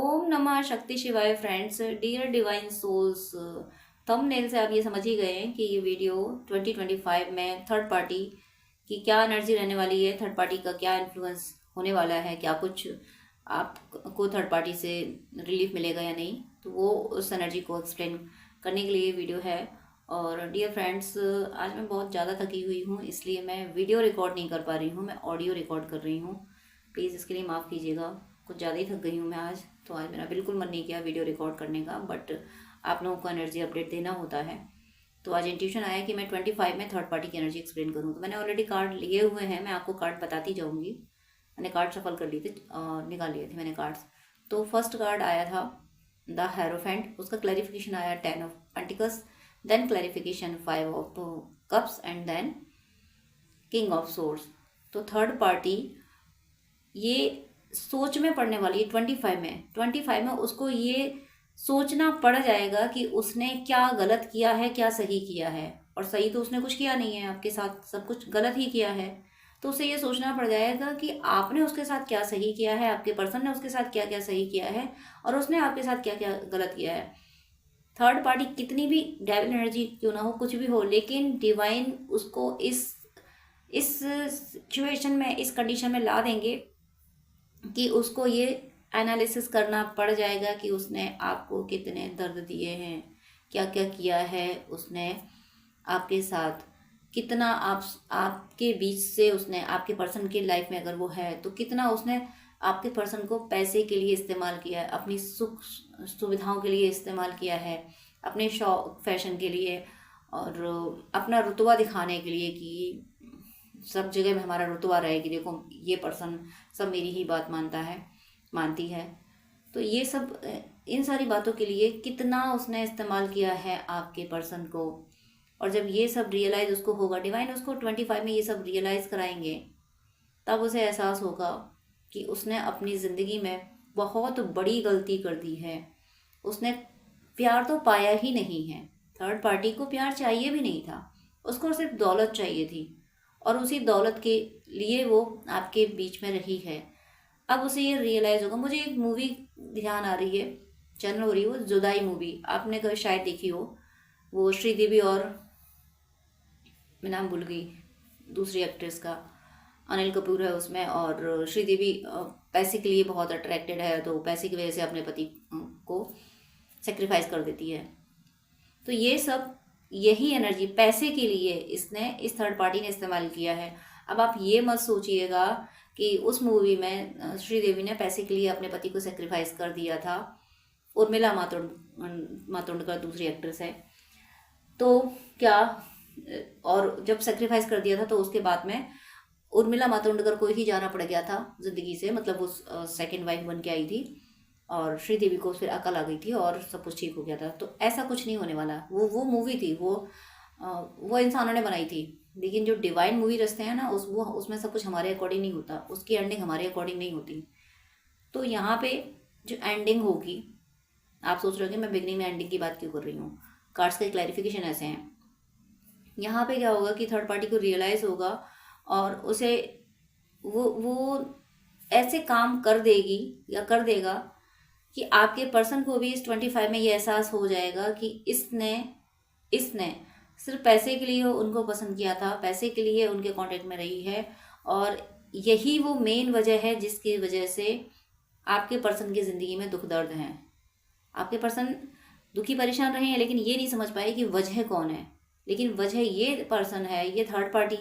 ओम नमः शक्ति शिवाय friends, dear divine souls. Thumbnail से आप ये समझ ही गए हैं कि ये वीडियो 2025 में थर्ड पार्टी की क्या एनर्जी रहने वाली है, थर्ड पार्टी का क्या इन्फ्लुएंस होने वाला है, क्या कुछ आपको थर्ड पार्टी से रिलीफ मिलेगा या नहीं। तो वो उस एनर्जी को एक्सप्लेन करने के लिए ये वीडियो है। और डियर फ्रेंड्स, आज मैं बहुत ज़्यादा थकी हुई हूँ, इसलिए मैं वीडियो रिकॉर्ड नहीं कर पा रही हूँ, मैं ऑडियो रिकॉर्ड कर रही हूँ। प्लीज़ इसके लिए माफ़ कीजिएगा। कुछ ज़्यादा ही थक गई हूँ मैं आज, तो आज मेरा बिल्कुल मन नहीं किया वीडियो रिकॉर्ड करने का, बट आप लोगों को एनर्जी अपडेट देना होता है। तो आज इंट्यूशन आया कि मैं 25 में थर्ड पार्टी की एनर्जी एक्सप्लेन करूँ। तो मैंने ऑलरेडी कार्ड लिए हुए हैं, मैं आपको कार्ड बताती जाऊँगी। मैंने कार्ड शफल कर लिए थे, निकाल लिए थे मैंने कार्ड्स। तो फर्स्ट कार्ड आया था द हेरोफेंट, उसका क्लैरिफिकेशन आया 10 of pentacles, then clarification 5 of cups and then king of swords. तो थर्ड पार्टी ये सोच में पड़ने वाली है 25 में उसको ये सोचना पड़ जाएगा कि उसने क्या गलत किया है, क्या सही किया है। और सही तो उसने कुछ किया नहीं है, आपके साथ सब कुछ गलत ही किया है। तो उसे ये सोचना पड़ जाएगा कि आपने उसके साथ क्या सही किया है, आपके पर्सन ने उसके साथ क्या क्या सही किया है, और उसने आपके साथ क्या क्या गलत किया है। थर्ड पार्टी कितनी भी डेविल एनर्जी क्यों ना हो, कुछ भी हो, लेकिन डिवाइन उसको इस सिचुएशन में, इस कंडीशन में ला देंगे कि उसको ये एनालिसिस करना पड़ जाएगा कि उसने आपको कितने दर्द दिए हैं, क्या क्या किया है उसने आपके साथ, कितना आपके बीच से उसने, आपके पर्सन की लाइफ में अगर वो है तो कितना उसने आपके पर्सन को पैसे के लिए इस्तेमाल किया है, अपनी सुख सुविधाओं के लिए इस्तेमाल किया है, अपने शौक फैशन के लिए, और अपना रुतबा दिखाने के लिए कि सब जगह में हमारा रुतबा रहे कि देखो ये पर्सन सब मेरी ही बात मानती है। तो ये सब इन सारी बातों के लिए कितना उसने इस्तेमाल किया है आपके पर्सन को। और जब ये सब रियलाइज़ उसको होगा, डिवाइन उसको 25 में ये सब रियलाइज़ कराएंगे, तब उसे एहसास होगा कि उसने अपनी ज़िंदगी में बहुत बड़ी गलती कर दी है। उसने प्यार तो पाया ही नहीं है, थर्ड पार्टी को प्यार चाहिए भी नहीं था, उसको सिर्फ दौलत चाहिए थी, और उसी दौलत के लिए वो आपके बीच में रही है। अब उसे ये रियलाइज़ होगा। मुझे एक मूवी ध्यान आ रही है, चैनल हो रही है, वो जुदाई मूवी, आपने कभी शायद देखी हो। वो श्रीदेवी और, मैं नाम भूल गई दूसरी एक्ट्रेस का, अनिल कपूर है उसमें, और श्रीदेवी पैसे के लिए बहुत अट्रैक्टेड है, तो पैसे की वजह से अपने पति को सेक्रीफाइस कर देती है। तो ये सब, यही एनर्जी पैसे के लिए इसने, इस थर्ड पार्टी ने इस्तेमाल किया है। अब आप ये मत सोचिएगा कि उस मूवी में श्रीदेवी ने पैसे के लिए अपने पति को सेक्रीफाइस कर दिया था। उर्मिला मातोंडकर दूसरी एक्ट्रेस है। तो क्या, और जब सेक्रीफाइस कर दिया था तो उसके बाद में उर्मिला मातोंडकर को ही जाना पड़ गया था ज़िंदगी से, मतलब वो सेकेंड वाइफ बन के आई थी, और श्रीदेवी को फिर अकल आ गई थी और सब कुछ ठीक हो गया था। तो ऐसा कुछ नहीं होने वाला। वो मूवी थी, वो इंसानों ने बनाई थी, लेकिन जो डिवाइन मूवी रचते हैं ना, उसमें सब कुछ हमारे अकॉर्डिंग नहीं होता, उसकी एंडिंग हमारे अकॉर्डिंग नहीं होती। तो यहाँ पे जो एंडिंग होगी, आप सोच रहे हो कि मैं बिगनिंग में एंडिंग की बात क्यों कर रही हूँ। कार्ड्स के क्लैरिफिकेशन ऐसे हैं। यहाँ पे क्या होगा कि थर्ड पार्टी को रियलाइज़ होगा, और उसे वो ऐसे काम कर देगी या कर देगा कि आपके पर्सन को भी इस 25 में ये एहसास हो जाएगा कि इसने इसने सिर्फ पैसे के लिए उनको पसंद किया था, पैसे के लिए उनके कांटेक्ट में रही है, और यही वो मेन वजह है जिसकी वजह से आपके पर्सन की ज़िंदगी में दुख दर्द हैं। आपके पर्सन दुखी परेशान रहे हैं, लेकिन ये नहीं समझ पाए कि वजह कौन है। लेकिन वजह ये पर्सन है, ये थर्ड पार्टी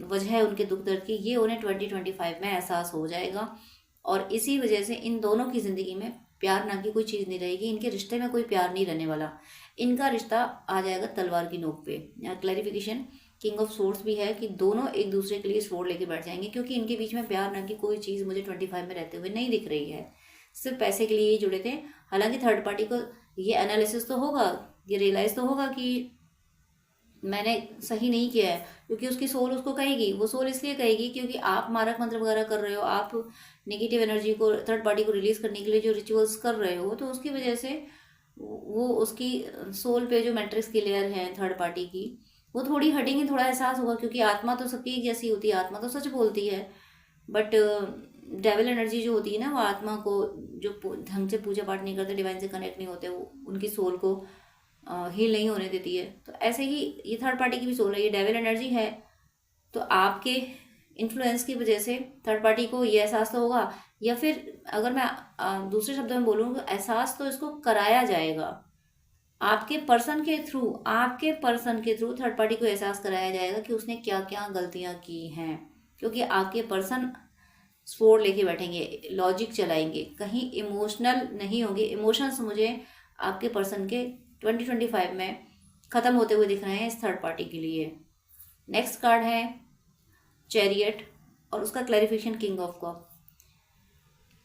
वजह है उनके दुख दर्द की। ये उन्हें 2025 में एहसास हो जाएगा, और इसी वजह से इन दोनों की ज़िंदगी में प्यार ना की कोई चीज़ नहीं रहेगी। इनके रिश्ते में कोई प्यार नहीं रहने वाला, इनका रिश्ता आ जाएगा तलवार की नोक पे। क्लैरिफिकेशन किंग ऑफ सोर्स भी है कि दोनों एक दूसरे के लिए स्वॉर्ड लेके बैठ जाएंगे, क्योंकि इनके बीच में प्यार ना की कोई चीज़ मुझे 25 में रहते हुए नहीं दिख रही है। सिर्फ पैसे के लिए ही जुड़े थे। हालांकि थर्ड पार्टी को ये एनालिसिस तो होगा, ये रियलाइज़ तो होगा कि मैंने सही नहीं किया है, क्योंकि उसकी सोल उसको कहेगी। वो सोल इसलिए कहेगी क्योंकि आप मारक मंत्र वगैरह कर रहे हो, आप नेगेटिव एनर्जी को थर्ड पार्टी को रिलीज करने के लिए जो रिचुअल्स कर रहे हो, तो उसकी वजह से वो उसकी सोल पे जो मैट्रिक्स की लेयर है थर्ड पार्टी की, वो थोड़ी हटेंगी, थोड़ा एहसास होगा। क्योंकि आत्मा तो सबकी एक जैसी होती है, आत्मा तो सच बोलती है, बट डेविल एनर्जी जो होती है ना, वो आत्मा को जो ढंग से पूजा पाठ नहीं करते, डिवाइन से कनेक्ट नहीं होते, वो उनकी सोल को हील नहीं होने देती है। तो ऐसे ही ये थर्ड पार्टी की भी सोल है, ये डेविल एनर्जी है। तो आपके इन्फ्लुएंस की वजह से थर्ड पार्टी को ये एहसास तो होगा, या फिर अगर मैं दूसरे शब्दों में बोलूँ तो एहसास तो इसको कराया जाएगा आपके पर्सन के थ्रू थर्ड पार्टी को एहसास कराया जाएगा कि उसने क्या क्या गलतियां की हैं। क्योंकि आपके पर्सन स्पोर्ट लेके बैठेंगे, लॉजिक चलाएंगे, कहीं इमोशनल नहीं होंगे। इमोशंस मुझे आपके पर्सन के 2025 में ख़त्म होते हुए दिख रहे हैं इस थर्ड पार्टी के लिए। नेक्स्ट कार्ड है चैरियट और उसका क्लैरिफिकेशन किंग ऑफ कप।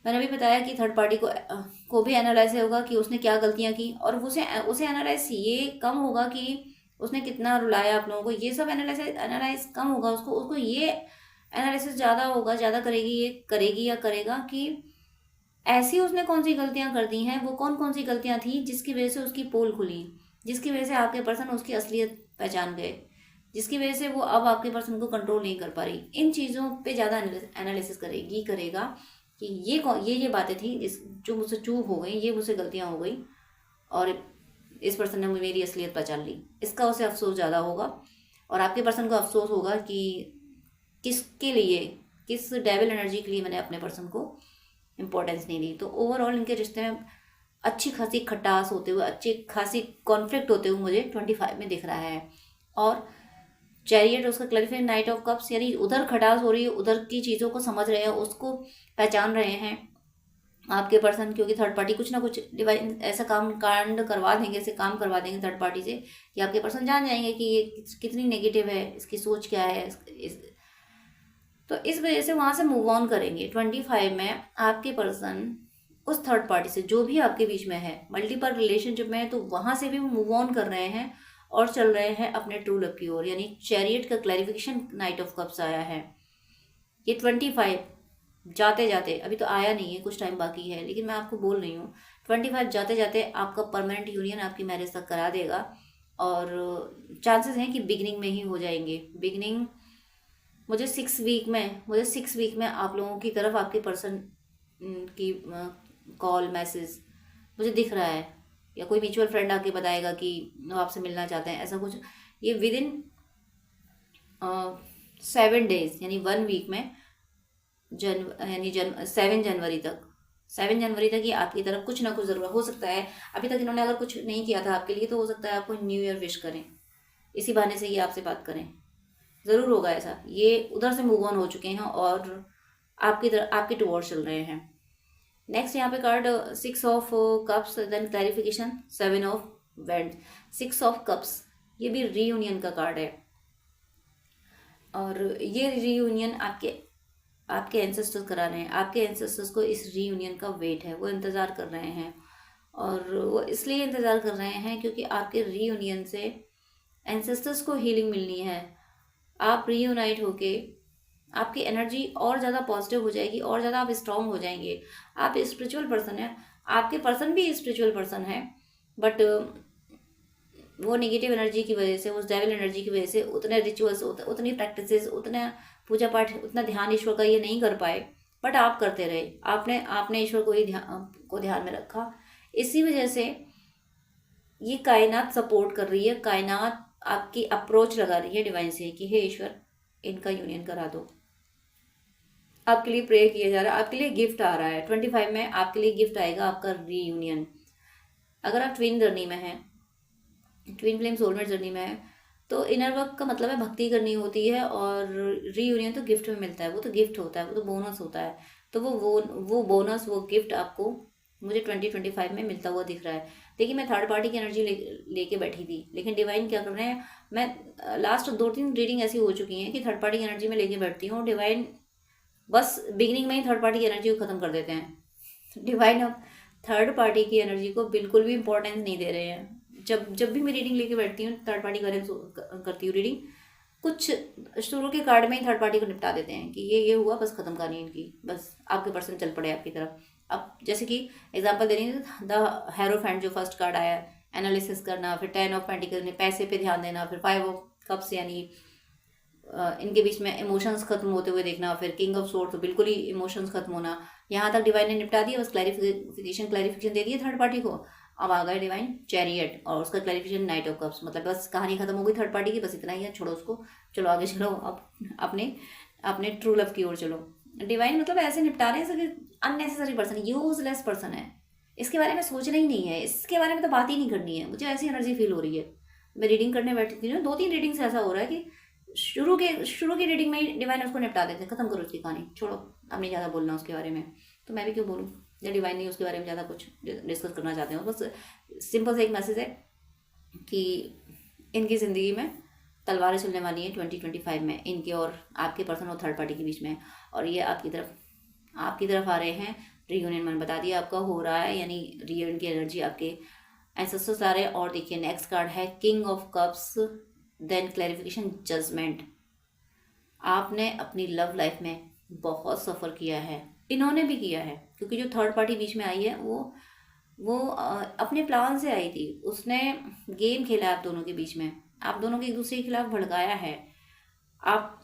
मैंने अभी बताया कि थर्ड पार्टी को भी एनालाइज होगा कि उसने क्या गलतियां की, और उसे एनालाइज ये कम होगा कि उसने कितना रुलाया आप लोगों को, ये सब एनालाइज कम होगा। उसको ये एनालिसिस ज़्यादा होगा, ज़्यादा करेगी या करेगा कि ऐसी उसने कौन सी गलतियां कर दी हैं, वो कौन कौन सी गलतियां थी जिसकी वजह से उसकी पोल खुली, जिसकी वजह से आपके पर्सन उसकी असलियत पहचान गए, जिसकी वजह से वो अब आपके पर्सन को कंट्रोल नहीं कर पा रही। इन चीज़ों पे ज़्यादा एनालिसिस करेगा कि ये बातें थी जो मुझसे चूक हो गई, ये मुझसे गलतियां हो गई, और इस पर्सन ने मेरी असलियत पहचान ली। इसका उसे अफसोस ज़्यादा होगा, और आपके पर्सन को अफसोस होगा कि किसके लिए, किस डेविल एनर्जी के लिए मैंने अपने पर्सन को इम्पोर्टेंस नहीं दी। तो ओवरऑल इनके रिश्ते में अच्छी खासी खटास होते हुए, अच्छी खासी कॉन्फ्लिक्ट होते हुए मुझे 25 में दिख रहा है। और चैरियट उसका क्लैरिफाइड नाइट ऑफ कप्स, यानी उधर खटास हो रही है, उधर की चीज़ों को समझ रहे हैं, उसको पहचान रहे हैं आपके पर्सन। क्योंकि थर्ड पार्टी कुछ ना कुछ डिवाइन ऐसा कांड करवा देंगे, ऐसे काम करवा देंगे थर्ड पार्टी से कि आपके पर्सन जान जाएंगे कि ये कितनी नेगेटिव है, इसकी सोच क्या है। तो इस वजह से वहाँ से मूव ऑन करेंगे। 25 में आपके पर्सन उस थर्ड पार्टी से जो भी आपके बीच में है, मल्टीपल रिलेशनशिप में है, तो वहाँ से भी मूव ऑन कर रहे हैं और चल रहे हैं अपने ट्रू लव की ओर। यानी चैरियट का क्लैरिफिकेशन नाइट ऑफ कप्स आया है। ये 25 जाते जाते, अभी तो आया नहीं है, कुछ टाइम बाकी है, लेकिन मैं आपको बोल रही हूँ 25 जाते जाते आपका परमानेंट यूनियन आपकी मैरिज तक करा देगा। और चांसेस हैं कि बिगनिंग में ही हो जाएंगे। बिगनिंग मुझे 6 वीक में आप लोगों की तरफ आपके पर्सन की कॉल मैसेज मुझे दिख रहा है, या कोई म्यूचुअल फ्रेंड आके बताएगा कि वो आपसे मिलना चाहते हैं, ऐसा कुछ। ये विद इन 7 डेज यानी 1 वीक में 7 जनवरी तक ये आपकी तरफ कुछ ना कुछ ज़रूर हो सकता है। अभी तक इन्होंने अगर कुछ नहीं किया था आपके लिए, तो हो सकता है आपको न्यू ईयर विश करें, इसी बहाने से ये आपसे बात करें। ज़रूर होगा ऐसा। ये उधर से मूव ऑन हो चुके हैं और आपकी टुवर्ड्स चल रहे हैं। नेक्स्ट यहाँ पे card 6 of cups, then clarification 7 of wands. 6 of cups ये भी रीयूनियन का कार्ड है, और ये रीयूनियन आपके एंसेस्टर्स करा रहे हैं। आपके एंसेस्टर्स को इस रीयूनियन का वेट है, वो इंतज़ार कर रहे हैं, और वो इसलिए इंतज़ार कर रहे हैं क्योंकि आपके रीयूनियन से एंसेस्टर्स को हीलिंग मिलनी है। आप रीयूनाइट होके आपकी एनर्जी और ज़्यादा पॉजिटिव हो जाएगी, और ज़्यादा आप स्ट्रॉन्ग हो जाएंगे। आप स्पिरिचुअल पर्सन हैं, आपके पर्सन भी स्पिरिचुअल पर्सन है, बट वो नेगेटिव एनर्जी की वजह से, उस डेविल एनर्जी की वजह से उतने रिचुअल्स, उतनी प्रैक्टिसेस, उतना पूजा पाठ, उतना ध्यान ईश्वर का ये नहीं कर पाए, बट आप करते रहे। आपने ईश्वर को ही ध्यान में रखा। इसी वजह से ये कायनात सपोर्ट कर रही है, कायनात आपकी अप्रोच लगा रही है डिवाइन से कि हे ईश्वर, इनका यूनियन करा दो। आपके लिए प्रे किया जा रहा है, आपके लिए गिफ्ट आ रहा है। 25 में आपके लिए गिफ्ट आएगा, आपका रीयूनियन। अगर आप ट्विन जर्नी में हैं, ट्विन फ्लेम सोलमेट जर्नी में है, तो इनर वर्क का मतलब है भक्ति करनी होती है, और रीयूनियन तो गिफ्ट में मिलता है, वो तो गिफ्ट होता है, वो तो बोनस होता है। तो वो बोनस, वो गिफ्ट आपको मुझे 2025 में मिलता हुआ दिख रहा है। देखिए, मैं थर्ड पार्टी की एनर्जी लेके बैठी थी, लेकिन डिवाइन क्या कर रहे हैं, मैं लास्ट 2-3 रीडिंग ऐसी हो चुकी हैं कि थर्ड पार्टी की एनर्जी में लेके बैठती हूँ, डिवाइन बस बिगिनिंग में ही थर्ड पार्टी की एनर्जी को ख़त्म कर देते हैं। डिवाइन अब थर्ड पार्टी की एनर्जी को बिल्कुल भी इम्पोर्टेंस नहीं दे रहे हैं। जब भी मैं रीडिंग लेके बैठती हूँ, थर्ड पार्टी करती हूँ रीडिंग, कुछ शुरू के कार्ड में ही थर्ड पार्टी को निपटा देते हैं कि ये हुआ, बस ख़त्म करनी इनकी, बस आपके पर्सन चल पड़े आपकी तरफ। अब जैसे कि एग्जांपल दे रही हूँ, द हेरोफेंट जो फर्स्ट कार्ड आया, एनालिसिस करना, फिर 10 ऑफ पेंटिकल्स में पैसे पे ध्यान देना, फिर 5 ऑफ कप्स यानी इनके बीच में इमोशंस खत्म होते हुए देखना, फिर किंग ऑफ सोर्ड तो बिल्कुल ही इमोशंस खत्म होना, यहाँ तक डिवाइन ने निपटा दिया, बस क्लैरिफिकेशन दे दिया थर्ड पार्टी को। अब आ गए डिवाइन चैरियट और उसका क्लैरिफिकेशन नाइट ऑफ कप्स, मतलब बस कहानी खत्म हो गई थर्ड पार्टी की, बस इतना ही है, छोड़ो उसको, चलो आगे चलो, अब अपने अपने ट्रू लव की ओर चलो। डिवाइन मतलब ऐसे निपटा रहे हैं कि अननेसेसरी पर्सन, यूजलेस पर्सन है, इसके बारे में सोचना ही नहीं है, इसके बारे में तो बात ही नहीं करनी है, मुझे ऐसी एनर्जी फील हो रही है। मैं रीडिंग करने बैठी थी ना, 2-3 रीडिंग से ऐसा हो रहा है कि शुरू की रीडिंग में ही डिवाइन उसको निपटा देते हैं, खत्म करो उसकी कहानी, छोड़ो, अब नहीं ज़्यादा बोलना उसके बारे में। तो मैं भी क्यों बोलूँ, या डिवाइन नहीं उसके बारे में ज़्यादा कुछ डिस्कस करना चाहते हो। बस सिंपल सा एक मैसेज है कि इनकी ज़िंदगी में तलवारें चलने वाली हैं 2025 में, इनके और आपके पर्सन और थर्ड पार्टी के बीच में, और ये आपकी तरफ आ रहे हैं। रीयूनियन मैंने बता दिया आपका हो रहा है, यानी रीयूनियन की एनर्जी आपके एंसेस्टर्स आ रहे हैं। और देखिए नेक्स्ट कार्ड है king of cups, then clarification, judgement. आपने अपनी लव लाइफ में बहुत सफ़र किया है, इन्होंने भी किया है, क्योंकि जो थर्ड पार्टी बीच में आई है वो अपने प्लान से आई थी, उसने गेम खेला आप दोनों के बीच में, आप दोनों को एक दूसरे के खिलाफ भड़काया है। आप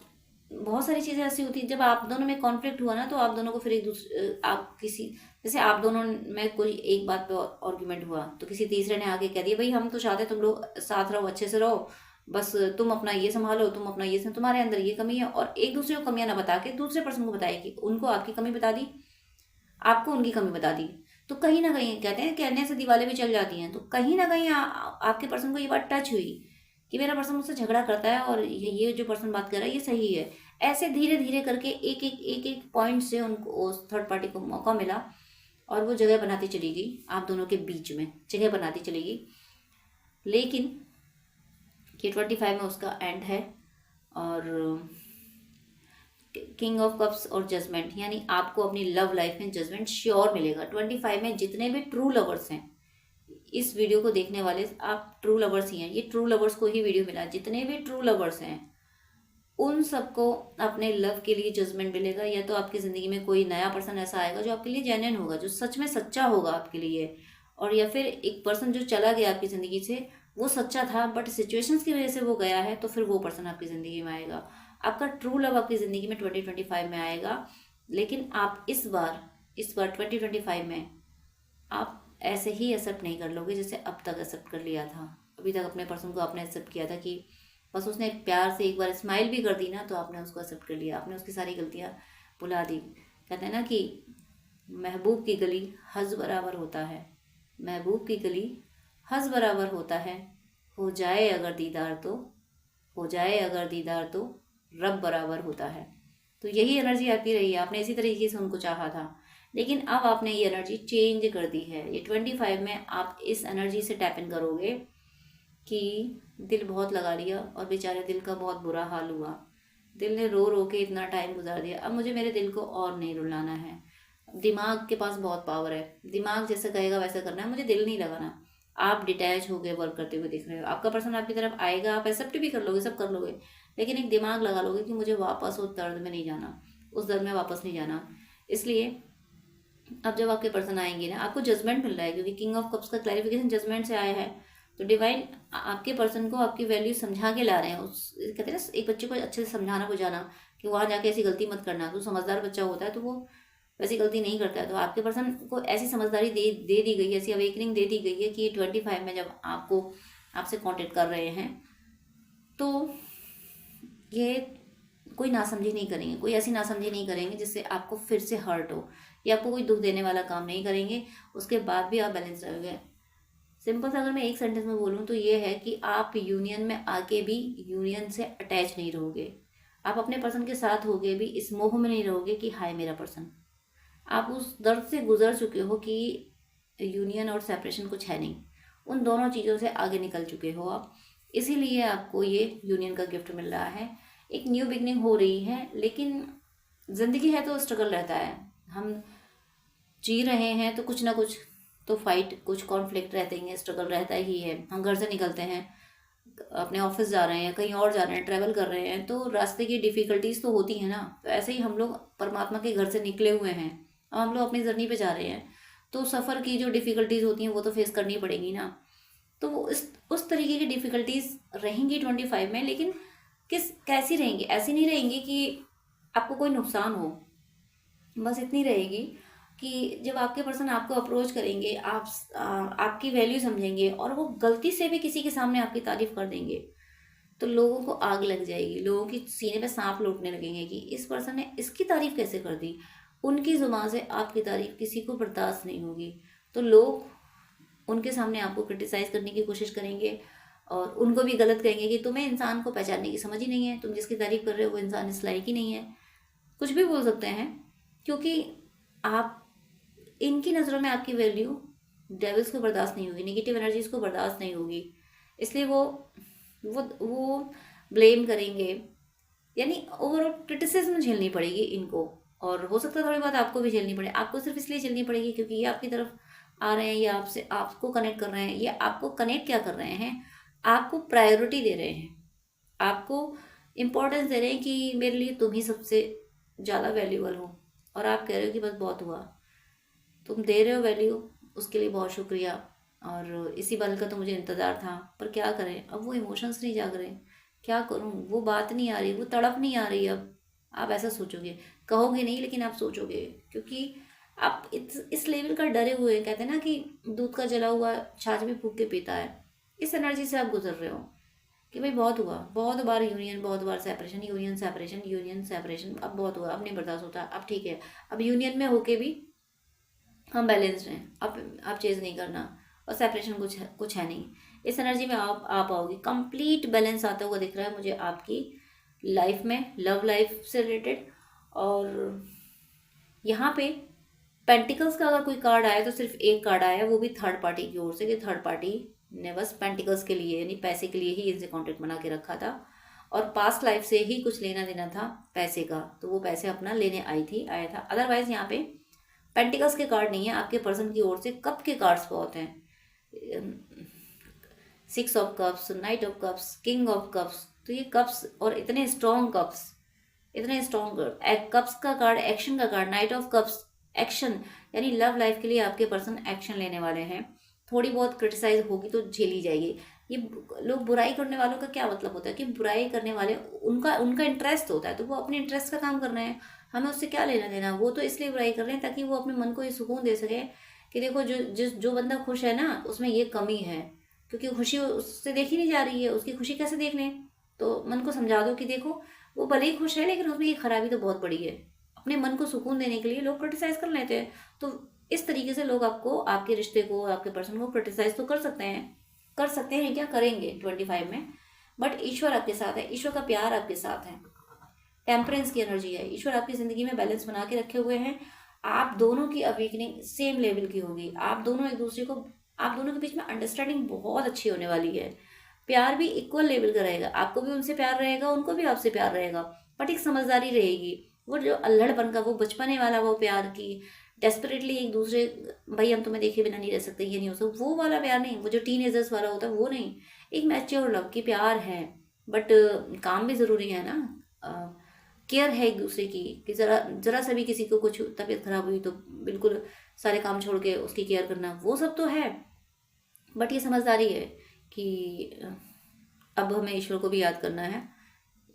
बहुत सारी चीज़ें ऐसी होती हैं जब आप दोनों में कॉन्फ्लिक्ट हुआ ना, तो आप दोनों को फिर एक दूसरे आप किसी, जैसे आप दोनों में कोई एक बात पे आर्ग्यूमेंट हुआ, तो किसी तीसरे ने आके कह दिया भाई हम तो चाहते तुम लोग साथ रहो, अच्छे से रहो, बस तुम अपना ये संभालो, तुम अपना ये, तुम्हारे अंदर ये कमी है, और एक दूसरे को कमियां ना बता के दूसरे पर्सन को बताए कि उनको आपकी कमी बता दी, आपको उनकी कमी बता दी, तो कहीं ना कहीं कहते हैं कहने से दीवारें भी चल जाती हैं, तो कहीं ना कहीं आपके पर्सन को ये बात टच हुई कि मेरा पर्सन मुझसे झगड़ा करता है और ये जो पर्सन बात कर रहा है ये सही है। ऐसे धीरे धीरे करके एक पॉइंट से उनको उस थर्ड पार्टी को मौका मिला और वो जगह बनाती चली गई, आप दोनों के बीच में जगह बनाती चली गई। लेकिन ये 25 में उसका एंड है, और किंग ऑफ कप्स और जजमेंट, यानी आपको अपनी लव लाइफ में जजमेंट श्योर मिलेगा 25 में। जितने भी ट्रू लवर्स हैं, इस वीडियो को देखने वाले आप ट्रू लवर्स ही हैं, ये ट्रू लवर्स को ही वीडियो मिला, जितने भी ट्रू लवर्स हैं उन सबको अपने लव के लिए जजमेंट मिलेगा, या तो आपकी ज़िंदगी में कोई नया पर्सन ऐसा आएगा जो आपके लिए जेन्युइन होगा, जो सच में सच्चा होगा आपके लिए, और या फिर एक पर्सन जो चला गया आपकी ज़िंदगी से वो सच्चा था बट सिचुएशंस की वजह से वो गया है, तो फिर वो पर्सन आपकी ज़िंदगी में आएगा। आपका ट्रू लव आपकी ज़िंदगी में 2025 में आएगा। लेकिन आप इस बार 2025 में आप ऐसे ही एक्सेप्ट नहीं कर लोगे जैसे अब तक एक्सेप्ट कर लिया था। अभी तक अपने पर्सन को आपने एक्सेप्ट किया था कि बस उसने प्यार से एक बार स्माइल भी कर दी ना, तो आपने उसको एक्सेप्ट कर लिया, आपने उसकी सारी गलतियाँ भुला दी। कहते हैं ना कि महबूब की गली हज बराबर होता है, महबूब की गली हज बराबर होता है, हो जाए अगर दीदार तो रब बराबर होता है। तो यही एनर्जी आपकी रही है, आपने इसी तरीके से उनको चाहा था, लेकिन अब आपने ये एनर्जी चेंज कर दी है। ये 25 में आप इस एनर्जी से टैप इन करोगे कि दिल बहुत लगा लिया और बेचारे दिल का बहुत बुरा हाल हुआ, दिल ने रो रो के इतना टाइम गुजार दिया, अब मुझे मेरे दिल को और नहीं रुलाना है। दिमाग के पास बहुत पावर है, दिमाग जैसा कहेगा वैसा करना है, मुझे दिल नहीं लगाना। आप डिटैच हो गए वर्क करते हुए दिख रहे हो, आपका पर्सन आपकी तरफ आएगा, आप एक्सेप्ट भी कर लोगे, सब कर लोगे, लेकिन एक दिमाग लगा लोगे कि मुझे वापस उस दर्द में नहीं जाना, उस दर्द में वापस नहीं जाना। इसलिए अब जब आपके पर्सन आएंगे ना, आपको जजमेंट मिल रहा है, क्योंकि किंग ऑफ कप्स का क्लैरिफिकेशन जजमेंट से आया है, तो डिवाइन आपके पर्सन को आपकी वैल्यू समझा के ला रहे हैं। उस कहते हैं ना एक बच्चे को अच्छे से समझाना बुझाना कि वहाँ जाके ऐसी गलती मत करना, तो समझदार बच्चा होता है तो वो वैसी गलती नहीं करता है। तो आपके पर्सन को ऐसी समझदारी दे दी गई है, ऐसी अवेकनिंग दे दी गई है कि 25 में जब आपसे कांटेक्ट कर रहे हैं तो ये कोई नासमझी नहीं करेंगे, कोई ऐसी नासमझी नहीं करेंगे जिससे आपको फिर से हर्ट हो, या आपको कोई दुख देने वाला काम नहीं करेंगे, उसके बाद भी आप बैलेंस रहोगे। सिंपल सा अगर मैं एक सेंटेंस में बोलूँ तो ये है कि आप यूनियन में आके भी यूनियन से अटैच नहीं रहोगे, आप अपने पर्सन के साथ होगे भी इस मोह में नहीं रहोगे कि हाय मेरा पर्सन। आप उस दर्द से गुजर चुके हो कि यूनियन और सेपरेशन कुछ है नहीं, उन दोनों चीज़ों से आगे निकल चुके हो आप, इसीलिए आपको ये यूनियन का गिफ्ट मिल रहा है। एक न्यू बिगनिंग हो रही है, लेकिन ज़िंदगी है तो स्ट्रगल रहता है, हम जी रहे हैं तो कुछ ना कुछ तो फाइट, कुछ कॉन्फ्लिक्ट रहते हैं, स्ट्रगल रहता ही है। हम घर से निकलते हैं, अपने ऑफिस जा रहे हैं, कहीं और जा रहे हैं, ट्रैवल कर रहे हैं, तो रास्ते की डिफ़िकल्टीज तो होती है ना। तो ऐसे ही हम लोग परमात्मा के घर से निकले हुए हैं, अब हम लोग अपनी जर्नी पे जा रहे हैं, तो सफ़र की जो डिफ़िकल्टीज होती हैं वो तो फेस करनी पड़ेगी ना। तो वो उस तरीके की डिफ़िकल्टीज रहेंगी 25 में, लेकिन कैसी रहेंगी, ऐसी नहीं रहेंगी कि आपको कोई नुकसान हो, बस इतनी रहेगी कि जब आपके पर्सन आपको अप्रोच करेंगे, आपकी वैल्यू समझेंगे और वो गलती से भी किसी के सामने आपकी तारीफ कर देंगे, तो लोगों को आग लग जाएगी, लोगों की सीने पे सांप लौटने लगेंगे कि इस पर्सन ने इसकी तारीफ कैसे कर दी। उनकी जुबान से आपकी तारीफ किसी को बर्दाश्त नहीं होगी, तो लोग उनके सामने आपको क्रिटिसाइज करने की कोशिश करेंगे और उनको भी गलत कहेंगे कि तुम्हें इंसान को पहचानने की समझ ही नहीं है, तुम जिसकी तारीफ कर रहे हो वो इंसान इस लायक ही नहीं है। कुछ भी बोल सकते हैं, क्योंकि आप, इनकी नज़रों में आपकी वैल्यू डेविल्स को बर्दाश्त नहीं होगी, नेगेटिव एनर्जीज को बर्दाश्त नहीं होगी, इसलिए वो ब्लेम करेंगे, यानी ओवरऑल क्रिटिसिज्म झेलनी पड़ेगी इनको। और हो सकता है थोड़ी बहुत आपको भी झेलनी पड़े, आपको सिर्फ इसलिए झेलनी पड़ेगी क्योंकि ये आपकी तरफ आ रहे हैं, ये आपसे आपको कनेक्ट कर रहे हैं, ये आपको कनेक्ट क्या कर रहे हैं, आपको प्रायोरिटी दे रहे हैं, आपको इम्पोर्टेंस दे रहे हैं कि मेरे लिए तुम ही सबसे ज़्यादा वैल्यूबल हो। और आप कह रहे हो कि बस बहुत हुआ, तुम दे रहे हो वैल्यू, उसके लिए बहुत शुक्रिया, और इसी बात का तो मुझे इंतज़ार था, पर क्या करें, अब वो इमोशंस नहीं जाग रहे, क्या करूं, वो बात नहीं आ रही, वो तड़प नहीं आ रही। अब आप ऐसा सोचोगे, कहोगे नहीं लेकिन आप सोचोगे, क्योंकि आप इस लेवल का डरे हुए हैं। कहते हैं ना कि दूध का जला हुआ छाछ भी फूक के पीता है, इस एनर्जी से आप गुजर रहे हो कि भाई बहुत हुआ, बहुत बार यूनियन, बहुत बार separation, union separation, union separation, अब बहुत हुआ, अब नहीं बर्दाश्त होता, अब ठीक है, अब यूनियन में होके भी हम बैलेंस्ड हैं, आप चेज़ नहीं करना, और सेपरेशन कुछ है नहीं। इस एनर्जी में आप पाओगे, कंप्लीट बैलेंस आता हुआ दिख रहा है मुझे आपकी लाइफ में, लव लाइफ से रिलेटेड। और यहाँ पे पेंटिकल्स का अगर कोई कार्ड आया तो सिर्फ एक कार्ड आया, वो भी थर्ड पार्टी की ओर से, कि थर्ड पार्टी ने बस पेंटिकल्स के लिए यानी पैसे के लिए ही इनसे कॉन्टेक्ट बना के रखा था, और पास्ट लाइफ से ही कुछ लेना देना था पैसे का, तो वो पैसे अपना लेने आया था। अदरवाइज यहाँ पे पेंटिकल्स के कार्ड नहीं है, आपके पर्सन की ओर से कप के कार्ड्स बहुत हैं, 6 of cups, night of cups, king of cups, तो ये कप्स और इतने स्ट्रॉन्ग कप्स, इतने स्ट्रॉन्ग कप्स का कार्ड, एक्शन का card, night of cups, action, यानी लव लाइफ के लिए आपके पर्सन एक्शन लेने वाले हैं। थोड़ी बहुत क्रिटिसाइज होगी तो झेली जाएगी। ये लोग बुराई करने वालों का क्या मतलब होता है कि बुराई करने वाले, उनका उनका इंटरेस्ट होता है, तो वो अपने इंटरेस्ट का काम कर रहे हैं, हमें उससे क्या लेना देना। वो तो इसलिए बुराई कर रहे हैं ताकि वो अपने मन को ये सुकून दे सके कि देखो जो बंदा खुश है ना, उसमें ये कमी है, क्योंकि खुशी उससे देखी नहीं जा रही है, उसकी खुशी कैसे देख लें। तो मन को समझा दो कि देखो वो भले ही खुश है लेकिन उसमें ये खराबी तो बहुत बड़ी है। अपने मन को सुकून देने के लिए लोग क्रिटिसाइज कर लेते हैं, तो इस तरीके से लोग आपको, आपके रिश्ते को, आपके पर्सन को क्रिटिसाइज तो कर सकते हैं, क्या करेंगे 25 में, बट ईश्वर आपके साथ है, ईश्वर का प्यार आपके साथ है, टेम्परेंस की एनर्जी है, ईश्वर आपकी ज़िंदगी में बैलेंस बना के रखे हुए हैं। आप दोनों की अवेकनिंग सेम लेवल की होगी, आप दोनों के बीच में अंडरस्टैंडिंग बहुत अच्छी होने वाली है, प्यार भी इक्वल लेवल का रहेगा, आपको भी उनसे प्यार रहेगा, उनको भी आपसे प्यार रहेगा, बट एक समझदारी रहेगी। वो जो अल्हड़पन का, वो बचपने वाला वो प्यार की डेस्परेटली एक दूसरे, भाई हम तुम्हें देखे बिना नहीं रह सकते, ये नहीं हो सकता, वो वाला प्यार नहीं, वो जो टीनेजर्स वाला होता है वो नहीं, एक मैच्योर लव की प्यार है। बट काम भी ज़रूरी है ना, केयर है एक दूसरे की, कि ज़रा ज़रा सा भी किसी को कुछ तबीयत खराब हुई तो बिल्कुल सारे काम छोड़ के उसकी केयर करना, वो सब तो है, बट ये समझदारी है कि अब हमें ईश्वर को भी याद करना है।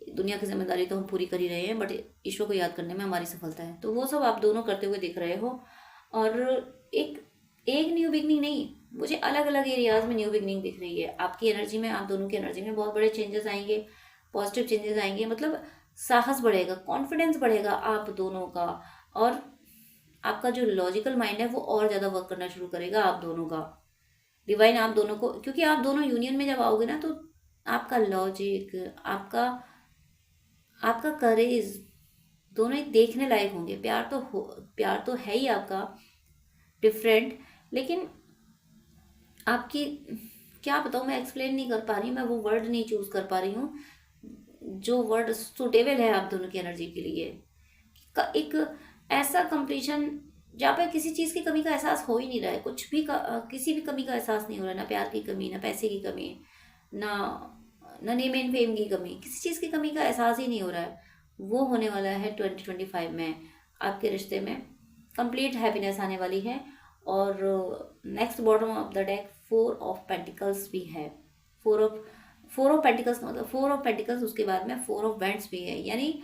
दुनिया की जिम्मेदारी तो हम पूरी कर ही रहे हैं, बट ईश्वर को याद करने में हमारी सफलता है, तो वो सब आप दोनों करते हुए दिख रहे हो। और एक एक न्यू बिगनिंग नहीं, मुझे अलग अलग एरियाज में न्यू बिगनिंग दिख रही है आपकी एनर्जी में, आप दोनों की एनर्जी में बहुत बड़े चेंजेस आएंगे, पॉजिटिव चेंजेस आएंगे, मतलब साहस बढ़ेगा, कॉन्फिडेंस बढ़ेगा आप दोनों का, और आपका जो लॉजिकल माइंड है वो और ज़्यादा वर्क करना शुरू करेगा आप दोनों का। डिवाइन आप दोनों को, क्योंकि आप दोनों यूनियन में जब आओगे ना, तो आपका लॉजिक, आपका आपका करेज, दोनों ही देखने लायक होंगे। प्यार तो है ही आपका डिफरेंट, लेकिन आपकी, क्या बताऊँ, मैं एक्सप्लेन नहीं कर पा रही, मैं वो वर्ड नहीं चूज कर पा रही हूँ जो वर्ड सुटेबल है आप दोनों की एनर्जी के लिए। एक ऐसा कंप्लीशन जहाँ पे किसी चीज़ की कमी का एहसास हो ही नहीं रहा है, किसी भी कमी का एहसास नहीं हो रहा है, ना प्यार की कमी, ना पैसे की कमी, ना ना नेम एंड फेम की कमी, किसी चीज़ की कमी का एहसास ही नहीं हो रहा है। वो होने वाला है 2025 में, आपके रिश्ते में कंप्लीट हैप्पीनेस आने वाली है। और next bottom of the deck 4 of pentacles भी है, 4 ऑफ पेंटिकल्स का मतलब 4 ऑफ पेंटिकल्स, उसके बाद में 4 ऑफ वैंड्स भी है, यानी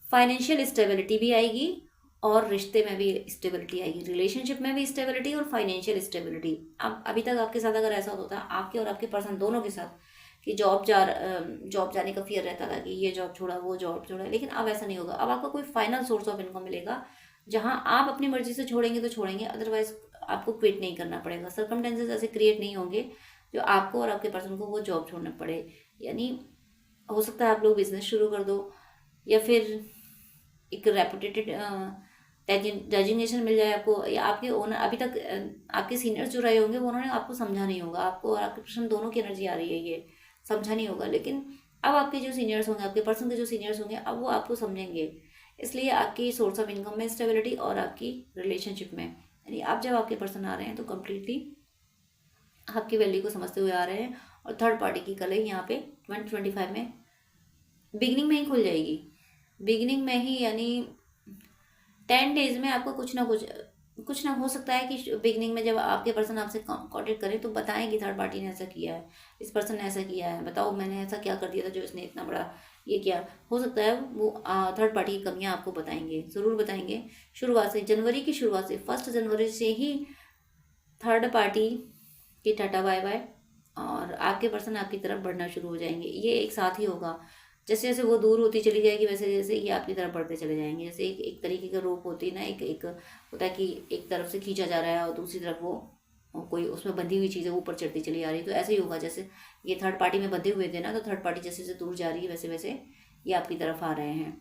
फाइनेंशियल स्टेबिलिटी भी आएगी और रिश्ते में भी स्टेबिलिटी आएगी, रिलेशनशिप में भी स्टेबिलिटी और फाइनेंशियल स्टेबिलिटी। अब अभी तक आपके साथ अगर ऐसा होता है, आपके और आपके पर्सन दोनों के साथ, कि जॉब जाने का फियर रहता था कि ये जॉब छोड़ा वो जॉब छोड़ा, लेकिन अब ऐसा नहीं होगा। अब आपका कोई फाइनल सोर्स ऑफ इनकम मिलेगा, जहां आप अपनी मर्जी से छोड़ेंगे तो छोड़ेंगे, अदरवाइज आपको क्विट नहीं करना पड़ेगा। सर्कमटेंसेस ऐसे क्रिएट नहीं होंगे जो आपको और आपके पर्सन को वो जॉब छोड़ना पड़े। यानी हो सकता है आप लोग बिजनेस शुरू कर दो, या फिर एक रेपुटेटेड डेजिग्नेशन मिल जाए आपको, या आपके ओनर अभी तक आपके सीनियर्स जो रहे होंगे वो उन्होंने आपको समझा नहीं होगा, आपको और आपके पर्सन दोनों की एनर्जी आ रही है, ये समझा नहीं होगा। लेकिन अब आपके जो सीनियर्स होंगे, आपके पर्सन के जो सीनियर्स होंगे, अब वो आपको समझेंगे। इसलिए आपकी सोर्स ऑफ इनकम में स्टेबिलिटी और आपकी रिलेशनशिप में, यानी अब जब आपके पर्सन आ रहे हैं तो कम्प्लीटली आपकी वैल्यू को समझते हुए आ रहे हैं। और थर्ड पार्टी की कलई यहाँ पे 2025 में बिगिनिंग में ही खुल जाएगी, बिगिनिंग में ही, यानी 10 डेज में आपको कुछ ना हो सकता है कि बिगनिंग में जब आपके पर्सन आपसे कॉन्टेक्ट करें तो बताएं कि थर्ड पार्टी ने ऐसा किया है, इस पर्सन ने ऐसा किया है, बताओ मैंने ऐसा क्या कर दिया था जो इसने इतना बड़ा ये किया। हो सकता है वो थर्ड पार्टी की कमियां आपको बताएंगे, ज़रूर बताएंगे। शुरुआत से, जनवरी की शुरुआत से, 1 जनवरी से ही थर्ड पार्टी की टाटा बाय बाय, और आपके पर्सन आपकी तरफ बढ़ना शुरू हो जाएंगे। ये एक साथ ही होगा, जैसे जैसे वो दूर होती चली जाएगी वैसे जैसे ये आपकी तरफ बढ़ते चले जाएंगे। जैसे एक तरीके का रोप होती है ना, एक होता है कि एक तरफ से खींचा जा रहा है और दूसरी तरफ वो कोई उसमें बंधी हुई चीज़ है ऊपर चढ़ती चली आ रही है, तो ऐसे ही होगा। जैसे ये थर्ड पार्टी में बंधे हुए थे ना, तो थर्ड पार्टी जैसे जैसे दूर जा रही है वैसे वैसे ये आपकी तरफ आ रहे हैं।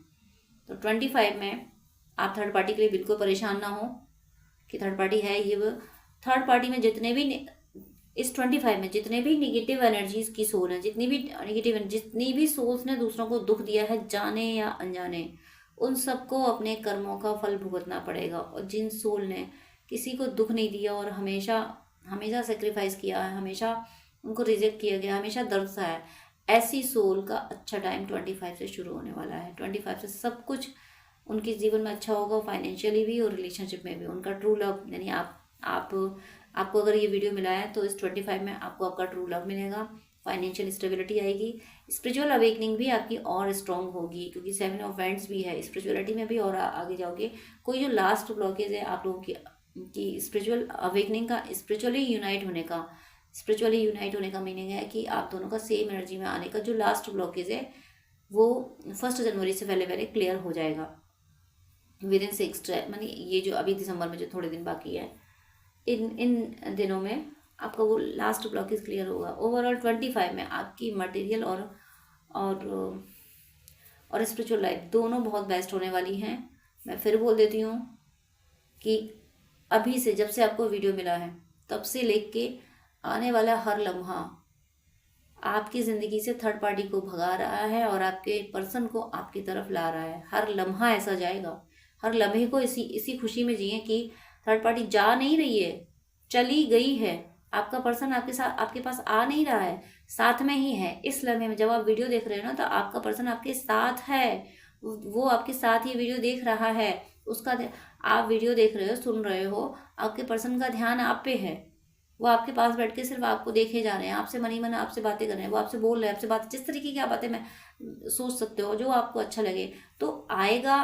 तो 25 में आप थर्ड पार्टी के लिए बिल्कुल परेशान ना हो कि थर्ड पार्टी है ये वो। थर्ड पार्टी में जितने भी इस 25 में जितने भी निगेटिव एनर्जीज की सोल है, जितनी भी सोल्स ने दूसरों को दुख दिया है जाने या अनजाने, उन सबको अपने कर्मों का फल भुगतना पड़ेगा। और जिन सोल ने किसी को दुख नहीं दिया और हमेशा हमेशा सेक्रीफाइस किया है, हमेशा उनको रिजेक्ट किया गया, हमेशा दर्द सा है, ऐसी सोल का अच्छा टाइम 25 से शुरू होने वाला है। 25 से सब कुछ उनके जीवन में अच्छा होगा, फाइनेंशियली भी और रिलेशनशिप में भी। उनका ट्रू लव, यानी आपको अगर ये वीडियो मिला है तो इस 25 में आपको आपका ट्रू लव मिलेगा, फाइनेंशियल स्टेबिलिटी आएगी, स्पिरिचुअल अवेकनिंग भी आपकी और स्ट्रांग होगी, क्योंकि 7 ऑफ वैंड्स भी है, स्पिरिचुअलिटी में भी और आगे जाओगे। कोई जो लास्ट ब्लॉकेज है आप लोगों की स्पिरिचुअल अवेकनिंग का, स्पिरिचुअली यूनाइट होने का मीनिंग है कि आप दोनों का सेम एनर्जी में आने का जो लास्ट ब्लॉकेज है वो 1 जनवरी से पहले पहले क्लियर हो जाएगा, विद इन 6 मानी ये जो अभी दिसंबर में जो थोड़े दिन बाकी है, इन दिनों में आपका वो लास्ट ब्लॉकेज क्लियर होगा। ओवरऑल 25 में आपकी मटेरियल और स्पिरिचुअल लाइफ दोनों बहुत बेस्ट होने वाली हैं। मैं फिर बोल देती हूँ कि अभी से, जब से आपको वीडियो मिला है तब से लेके आने वाला हर लम्हा आपकी ज़िंदगी से थर्ड पार्टी को भगा रहा है और आपके पर्सन को आपकी तरफ ला रहा है। हर लम्हा ऐसा जाएगा, हर लम्हे को इसी खुशी में जिए कि थर्ड पार्टी जा नहीं रही है, चली गई है। आपका पर्सन आपके पास आ नहीं रहा है, साथ में ही है। इस लम्हे में जब आप वीडियो देख रहे हो ना, तो आपका पर्सन आपके साथ है, वो आपके साथ ही वीडियो देख रहा है। उसका आप वीडियो देख रहे हो, सुन रहे हो, आपके पर्सन का ध्यान आप पे है। वो आपके पास बैठ के सिर्फ आपको देखे जा रहे हैं, आपसे मनी मन आपसे बातें कर रहे हैं, वो आपसे बोल रहे हैं, आपसे बात जिस तरीके की आप बातें मैं सोच सकते हो, जो आपको अच्छा लगे। तो आएगा,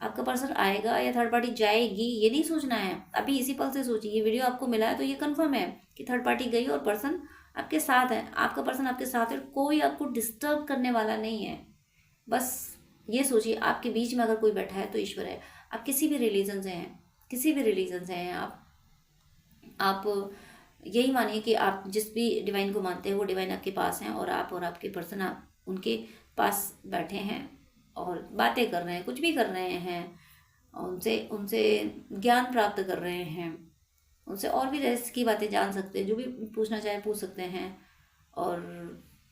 आपका पर्सन आएगा या थर्ड पार्टी जाएगी, ये नहीं सोचना है। अभी इसी पल से सोचिए, ये वीडियो आपको मिला है तो ये कंफर्म है कि थर्ड पार्टी गई और पर्सन आपके साथ है, आपका पर्सन आपके साथ है, कोई आपको डिस्टर्ब करने वाला नहीं है। बस ये सोचिए, आपके बीच में अगर कोई बैठा है तो ईश्वर है। आप किसी भी रिलीजन से हैं, आप यही मानिए कि आप जिस भी डिवाइन को मानते हैं वो डिवाइन आपके पास हैं, और आपके पर्सन आप उनके पास बैठे हैं और बातें कर रहे हैं, कुछ भी कर रहे हैं, उनसे ज्ञान प्राप्त कर रहे हैं, उनसे और भी रहस्य की बातें जान सकते हैं, जो भी पूछना चाहे पूछ सकते हैं। और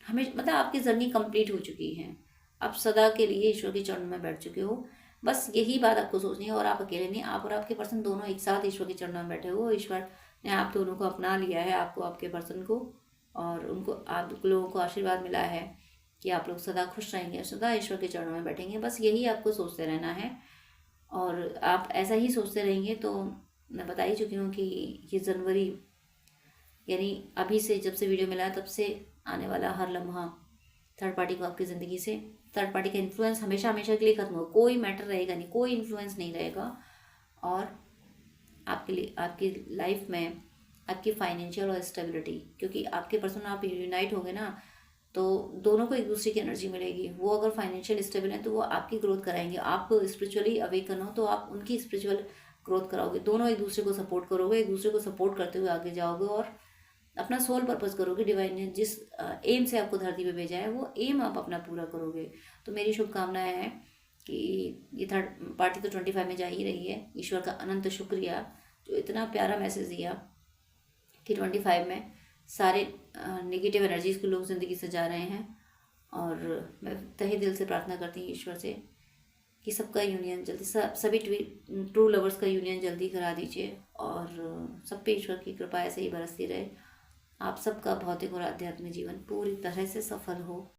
हमें मतलब आपकी जर्नी कंप्लीट हो चुकी है, आप सदा के लिए ईश्वर के चरणों में बैठ चुके हो। बस यही बात आपको सोचनी है, और आप अकेले नहीं, आप और आपके पर्सन दोनों एक साथ ईश्वर के चरणों में बैठे हो। ईश्वर ने आप दोनों को अपना लिया है, आपको, आपके पर्सन को, और उनको आप लोगों को आशीर्वाद मिला है कि आप लोग सदा खुश रहेंगे, सदा ईश्वर के चरणों में बैठेंगे। बस यही आपको सोचते रहना है, और आप ऐसा ही सोचते रहेंगे तो मैं बता ही चुकी हूँ कि ये जनवरी यानी अभी से जब से वीडियो मिला है तब से आने वाला हर लम्हा थर्ड पार्टी को आपकी ज़िंदगी से, थर्ड पार्टी का इन्फ्लुएंस हमेशा हमेशा के लिए खत्म होगा, कोई मैटर रहेगा नहीं, कोई इन्फ्लुएंस नहीं रहेगा। और आपके लिए आपकी लाइफ में आपकी फाइनेंशियल और स्टेबिलिटी, क्योंकि आपके पर्सन आप यूनाइट होंगे ना, तो दोनों को एक दूसरे की एनर्जी मिलेगी। वो अगर फाइनेंशियल स्टेबल है तो वो आपकी ग्रोथ कराएंगे, आप स्पिरिचुअली अवेकन हो तो आप उनकी स्पिरिचुअल ग्रोथ कराओगे, दोनों एक दूसरे को सपोर्ट करोगे, एक दूसरे को सपोर्ट करते हुए आगे जाओगे और अपना सोल पर्पस करोगे। डिवाइन ने जिस एम से आपको धरती पे भेजा है वो एम आप अपना पूरा करोगे। तो मेरी शुभकामनाएं हैं कि ये थर्ड पार्टी तो 25 में जा ही रही है। ईश्वर का अनंत शुक्रिया जो इतना प्यारा मैसेज दिया कि 25 में सारे नेगेटिव एनर्जीज के लोग ज़िंदगी से जा रहे हैं। और मैं तहे दिल से प्रार्थना करती हूँ ईश्वर से कि सबका यूनियन जल्दी, सभी ट्रू लवर्स का यूनियन जल्दी करा दीजिए और सब पे ईश्वर की कृपा ऐसे ही बरसती रहे। आप सबका भौतिक और आध्यात्मिक जीवन पूरी तरह से सफल हो।